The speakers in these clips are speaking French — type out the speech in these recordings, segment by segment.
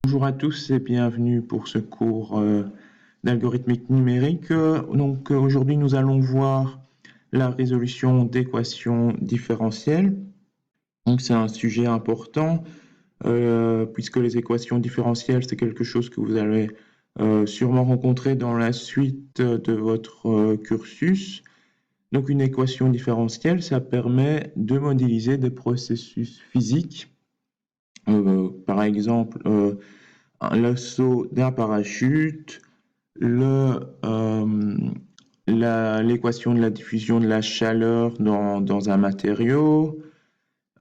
Bonjour à tous et bienvenue pour ce cours d'algorithmique numérique. Aujourd'hui, nous allons voir la résolution d'équations différentielles. Donc, c'est un sujet important puisque les équations différentielles, c'est quelque chose que vous allez sûrement rencontrer dans la suite de votre cursus. Donc, une équation différentielle, ça permet de modéliser des processus physiques. Par exemple, le saut d'un parachute, l'équation de la diffusion de la chaleur dans un matériau,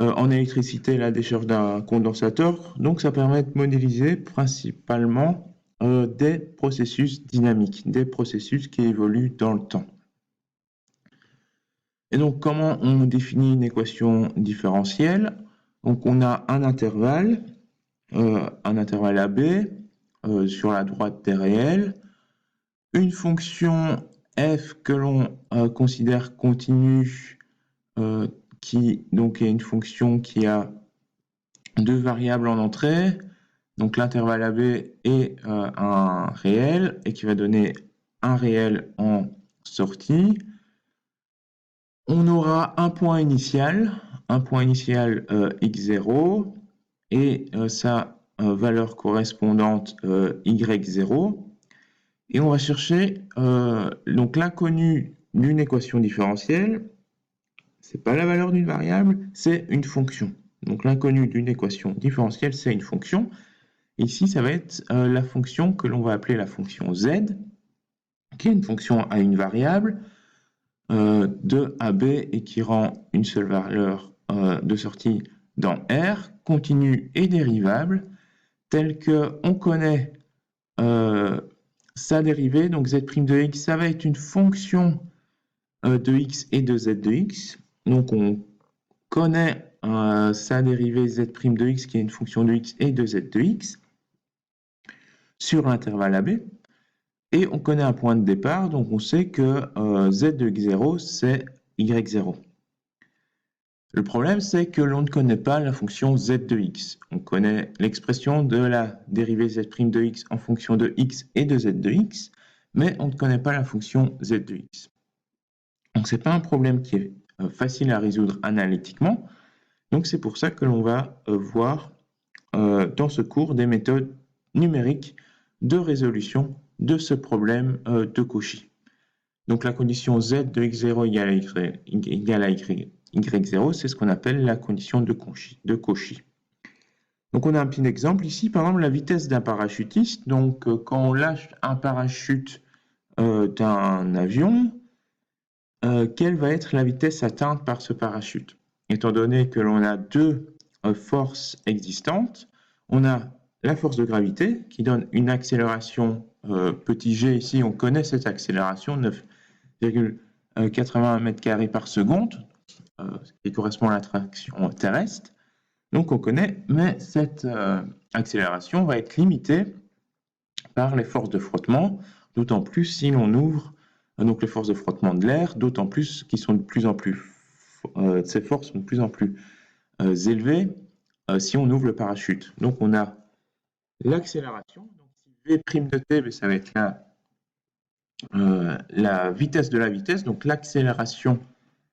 en électricité, la décharge d'un condensateur. Donc, ça permet de modéliser principalement des processus dynamiques, des processus qui évoluent dans le temps. Et donc, comment on définit une équation différentielle? Donc, on a un intervalle AB, sur la droite des réels, une fonction f que l'on considère continue, qui donc est une fonction qui a deux variables en entrée, donc l'intervalle AB est un réel et qui va donner un réel en sortie. On aura un point initial x0 et sa valeur correspondante y0. Et on va chercher donc l'inconnu d'une équation différentielle. C'est pas la valeur d'une variable, c'est une fonction. Donc l'inconnu d'une équation différentielle, c'est une fonction. Ici, ça va être la fonction que l'on va appeler la fonction z, qui est une fonction à une variable de AB et qui rend une seule valeur de sortie dans R, continue et dérivable, telle qu'on connaît sa dérivée, donc z' de x, ça va être une fonction de x et de z de x. Donc on connaît sa dérivée z' de x qui est une fonction de x et de z de x sur l'intervalle AB. Et on connaît un point de départ, donc on sait que z de x0, c'est y0. Le problème, c'est que l'on ne connaît pas la fonction z de x. On connaît l'expression de la dérivée z' de x en fonction de x et de z de x, mais on ne connaît pas la fonction z de x. Donc, ce n'est pas un problème qui est facile à résoudre analytiquement. Donc, c'est pour ça que l'on va voir dans ce cours des méthodes numériques de résolution de ce problème de Cauchy. Donc, la condition z de x0 égale à y0, c'est ce qu'on appelle la condition de Cauchy. Donc, on a un petit exemple ici, par exemple, la vitesse d'un parachutiste. Donc, quand on lâche un parachute d'un avion, quelle va être la vitesse atteinte par ce parachute? Étant donné que l'on a deux forces existantes, on a la force de gravité qui donne une accélération petit g ici, on connaît cette accélération, 9,81 m² par seconde, qui correspond à l'attraction terrestre. Donc on connaît, mais cette accélération va être limitée par les forces de frottement, d'autant plus si l'on ouvre donc les forces de frottement de l'air, d'autant plus qu'ils sont de plus en plus, ces forces sont de plus en plus élevées si on ouvre le parachute. Donc on a l'accélération, donc v' de t, ça va être la vitesse de la vitesse, donc l'accélération,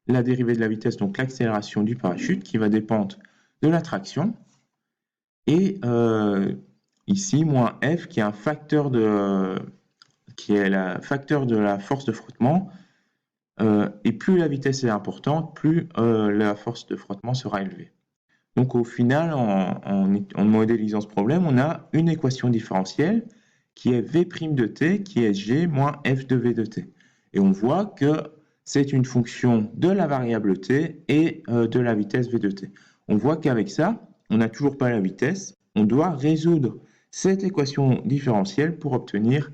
la dérivée de la vitesse, donc l'accélération du parachute qui va dépendre de la traction. Et ici, moins F qui est un facteur qui est le facteur de la force de frottement. Et plus la vitesse est importante, plus la force de frottement sera élevée. Donc au final, en modélisant ce problème, on a une équation différentielle qui est v' de t, qui est g moins f de v de t. Et on voit que c'est une fonction de la variable t et de la vitesse v de t. On voit qu'avec ça, on n'a toujours pas la vitesse. On doit résoudre cette équation différentielle pour obtenir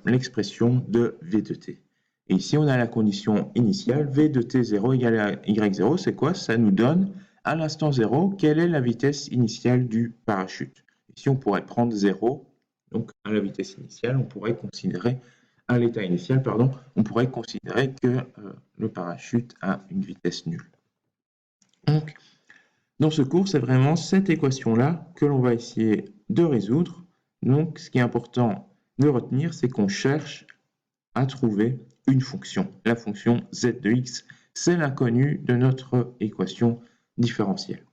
l'expression de v de t. Et ici, on a la condition initiale, v de t0 égale à y0. C'est quoi? Ça nous donne à l'instant 0, quelle est la vitesse initiale du parachute? Ici, on pourrait prendre 0, donc à la vitesse initiale, on pourrait considérer, à l'état initial, pardon, on pourrait considérer que le parachute a une vitesse nulle. Donc, dans ce cours, c'est vraiment cette équation-là que l'on va essayer de résoudre. Donc, ce qui est important de retenir, c'est qu'on cherche à trouver une fonction. La fonction z de x, c'est l'inconnu de notre équation différentielle.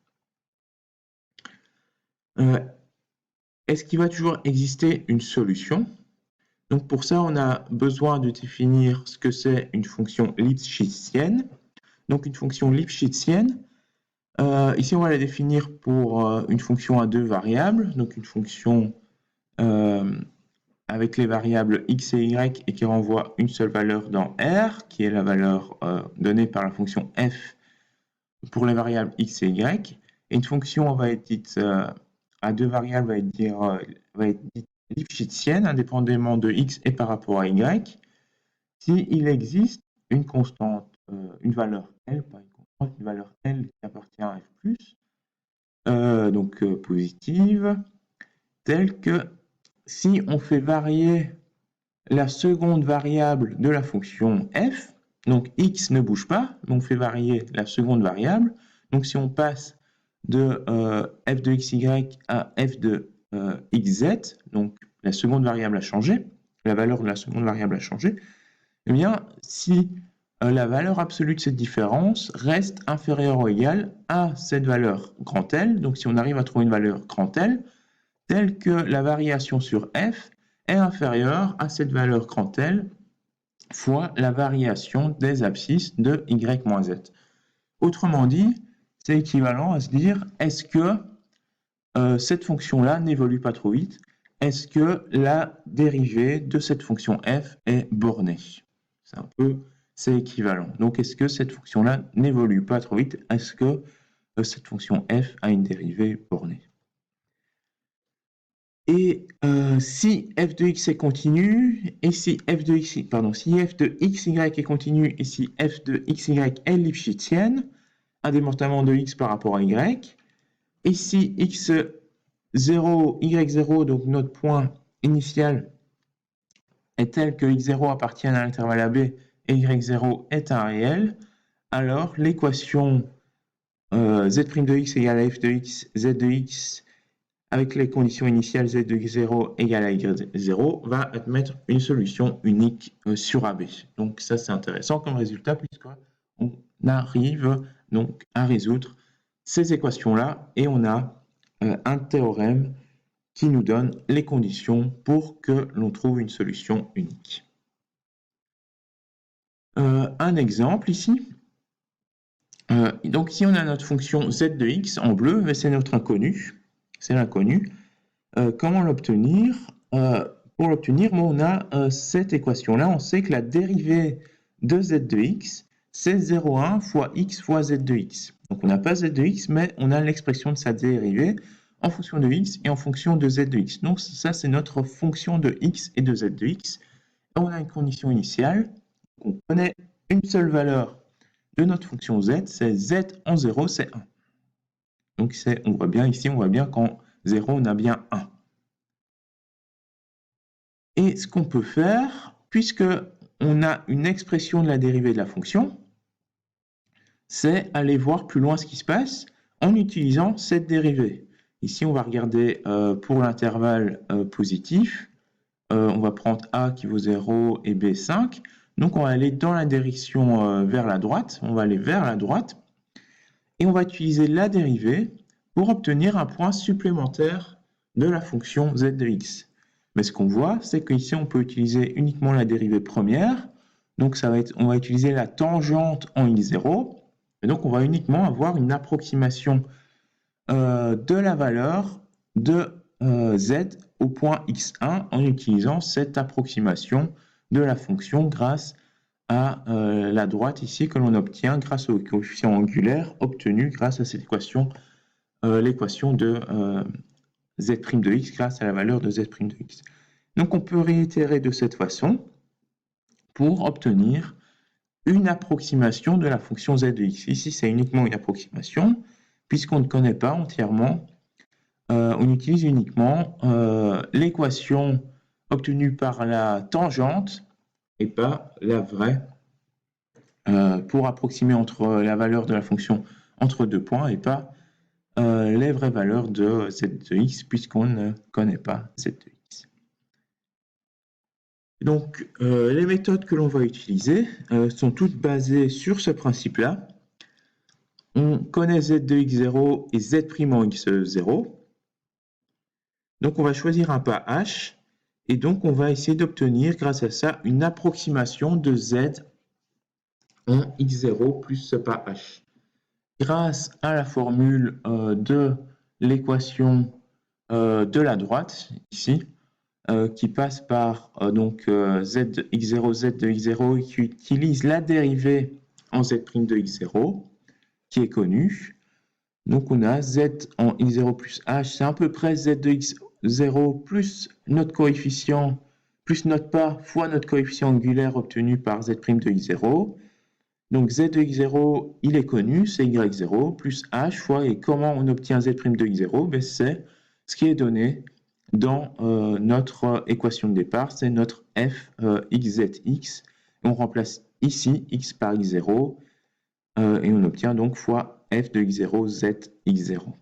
Est-ce qu'il va toujours exister une solution? Donc pour ça, on a besoin de définir ce que c'est une fonction lipschitzienne. Donc une fonction lipschitzienne, ici on va la définir pour une fonction à deux variables, donc une fonction avec les variables x et y et qui renvoie une seule valeur dans R, qui est la valeur donnée par la fonction f pour les variables x et y. Et une fonction va être dite à deux variables va être dite lipschitzienne, indépendamment de x et par rapport à y, s'il existe une constante, une valeur L, pas une constante, une valeur L qui appartient à f+, donc positive, telle que si on fait varier la seconde variable de la fonction f, donc x ne bouge pas, mais on fait varier la seconde variable, donc si on passe de f de xy à f de xz, donc la seconde variable a changé, la valeur de la seconde variable a changé, eh bien, si la valeur absolue de cette différence reste inférieure ou égale à cette valeur grand L, donc si on arrive à trouver une valeur grand L, telle que la variation sur f est inférieure à cette valeur grand L fois la variation des abscisses de y-z. Autrement dit, c'est équivalent à se dire, est-ce que cette fonction-là n'évolue pas trop vite? Est-ce que la dérivée de cette fonction f est bornée? C'est équivalent. Donc, est-ce que cette fonction-là n'évolue pas trop vite? Est-ce que cette fonction f a une dérivée bornée? Et si f de x est continu, et si f de xy est continu, et si f de xy est lipschitzienne, indépendamment de x par rapport à y, et si x0, y0, donc notre point initial, est tel que x0 appartient à l'intervalle AB et y0 est un réel, alors l'équation z' de x égale à f de x, z de x, avec les conditions initiales z de x0 égale à y0, va admettre une solution unique sur AB. Donc ça, c'est intéressant comme résultat, puisqu'on arrive donc à résoudre ces équations-là, et on a un théorème qui nous donne les conditions pour que l'on trouve une solution unique. Un exemple ici. Donc ici, on a notre fonction z de x en bleu, mais c'est notre inconnu. C'est l'inconnu. Comment l'obtenir? Pour l'obtenir, on a cette équation-là. On sait que la dérivée de z de x, c'est 0,1 fois x fois z de x. Donc on n'a pas z de x, mais on a l'expression de sa dérivée en fonction de x et en fonction de z de x. Donc ça, c'est notre fonction de x et de z de x. Et on a une condition initiale. On connaît une seule valeur de notre fonction z, c'est z en 0, c'est 1. Donc on voit bien ici, on voit bien qu'en 0, on a bien 1. Et ce qu'on peut faire, puisque on a une expression de la dérivée de la fonction, c'est aller voir plus loin ce qui se passe en utilisant cette dérivée. Ici, on va regarder pour l'intervalle positif. On va prendre a qui vaut 0 et b 5. Donc, on va aller dans la direction vers la droite. On va aller vers la droite. Et on va utiliser la dérivée pour obtenir un point supplémentaire de la fonction z de x. Mais ce qu'on voit, c'est qu'ici, on peut utiliser uniquement la dérivée première. Donc, on va utiliser la tangente en x0. Et donc, on va uniquement avoir une approximation de la valeur de z au point x1 en utilisant cette approximation de la fonction grâce à la droite ici que l'on obtient grâce au coefficient angulaire obtenu grâce à cette équation, l'équation de z' de x grâce à la valeur de z' de x. Donc on peut réitérer de cette façon pour obtenir une approximation de la fonction z de x. Ici, c'est uniquement une approximation, puisqu'on ne connaît pas entièrement, on utilise uniquement l'équation obtenue par la tangente et pas la vraie, pour approximer entre la valeur de la fonction entre deux points et pas les vraies valeurs de z de x puisqu'on ne connaît pas z de x. Donc, les méthodes que l'on va utiliser sont toutes basées sur ce principe-là. On connaît z de x0 et z' en x0. Donc, on va choisir un pas h et donc on va essayer d'obtenir grâce à ça une approximation de z en x0 plus ce pas h. Grâce à la formule de l'équation de la droite, ici, qui passe par z de x0, z de x0, et qui utilise la dérivée en z' de x0, qui est connue. Donc on a z en x0 plus h, c'est à peu près z de x0 plus notre coefficient, plus notre pas fois notre coefficient angulaire obtenu par z' de x0. Donc z de x0, il est connu, c'est y0 plus h fois, et comment on obtient z' de x0? Ben, c'est ce qui est donné dans notre équation de départ, c'est notre f xzx. On remplace ici x par x0 et on obtient donc fois f de x0 z x0.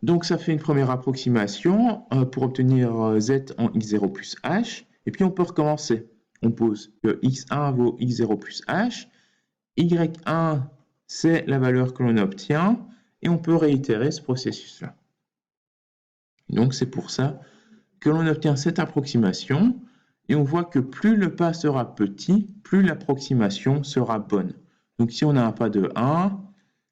Donc ça fait une première approximation pour obtenir z en x0 plus h, et puis on peut recommencer. On pose que x1 vaut x0 plus h, y1 c'est la valeur que l'on obtient, et on peut réitérer ce processus-là. Donc c'est pour ça que l'on obtient cette approximation, et on voit que plus le pas sera petit, plus l'approximation sera bonne. Donc ici on a un pas de 1,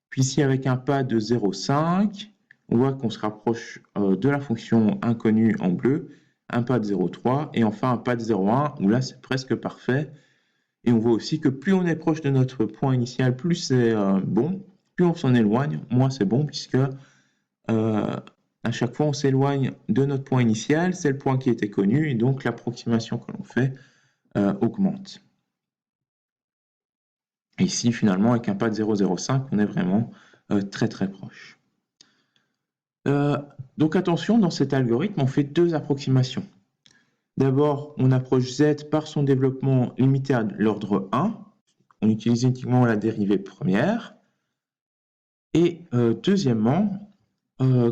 puis ici avec un pas de 0,5, on voit qu'on se rapproche de la fonction inconnue en bleu, un pas de 0,3, et enfin un pas de 0,1, où là c'est presque parfait. Et on voit aussi que plus on est proche de notre point initial, plus c'est bon, plus on s'en éloigne, moins c'est bon, puisque à chaque fois on s'éloigne de notre point initial, c'est le point qui était connu, et donc l'approximation que l'on fait augmente. Et ici, finalement, avec un pas de 0,05, on est vraiment très très proche. Donc attention, dans cet algorithme, on fait deux approximations. D'abord, on approche z par son développement limité à l'ordre 1. On utilise uniquement la dérivée première. Et deuxièmement,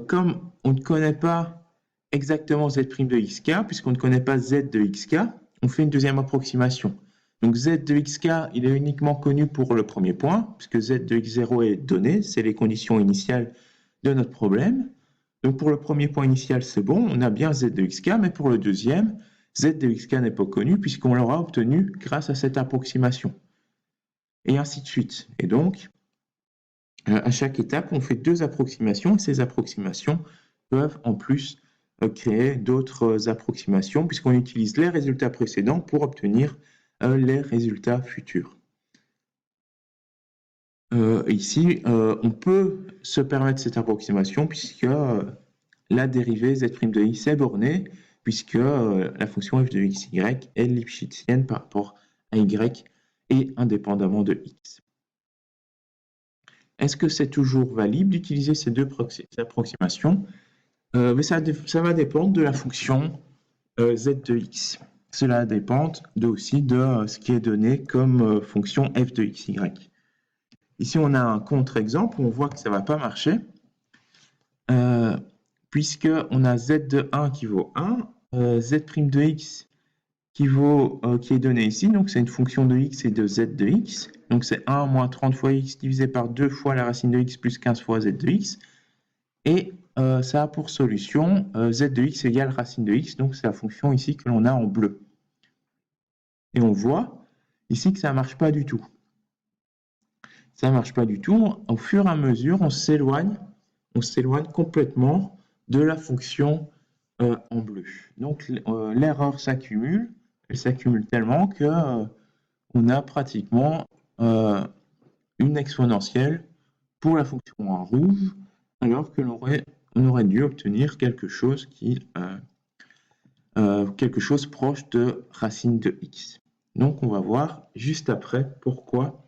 comme on ne connaît pas exactement z' de xk, puisqu'on ne connaît pas z de xk, on fait une deuxième approximation. Donc z de xk, il est uniquement connu pour le premier point, puisque z de x0 est donné, c'est les conditions initiales de notre problème. Donc pour le premier point initial, c'est bon, on a bien z de xk, mais pour le deuxième, z de xk n'est pas connu, puisqu'on l'aura obtenu grâce à cette approximation. Et ainsi de suite. Et donc, à chaque étape, on fait deux approximations, et ces approximations peuvent en plus créer d'autres approximations, puisqu'on utilise les résultats précédents pour obtenir les résultats futurs. Ici, on peut se permettre cette approximation, puisque la dérivée z' de x est bornée, puisque la fonction f de xy est lipschitzienne par rapport à y et indépendamment de x. Est-ce que c'est toujours valide d'utiliser ces deux approximations? Mais ça va dépendre de la fonction z de x. Cela dépend aussi de ce qui est donné comme fonction f de xy. Ici, on a un contre-exemple où on voit que ça ne va pas marcher, puisqu'on a z de 1 qui vaut 1, z' de x qui est donné ici, donc c'est une fonction de x et de z de x, donc c'est 1 moins 30 fois x divisé par 2 fois la racine de x plus 15 fois z de x, et ça a pour solution z de x égale racine de x, donc c'est la fonction ici que l'on a en bleu. Et on voit ici que ça ne marche pas du tout. Ça ne marche pas du tout. Au fur et à mesure, on s'éloigne complètement de la fonction en bleu. Donc l'erreur s'accumule, elle s'accumule tellement que on a pratiquement une exponentielle pour la fonction en rouge, alors que on aurait dû obtenir quelque chose proche de racine de x. Donc on va voir juste après pourquoi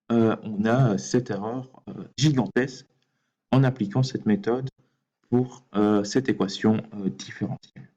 on a cette erreur gigantesque en appliquant cette méthode pour cette équation différentielle.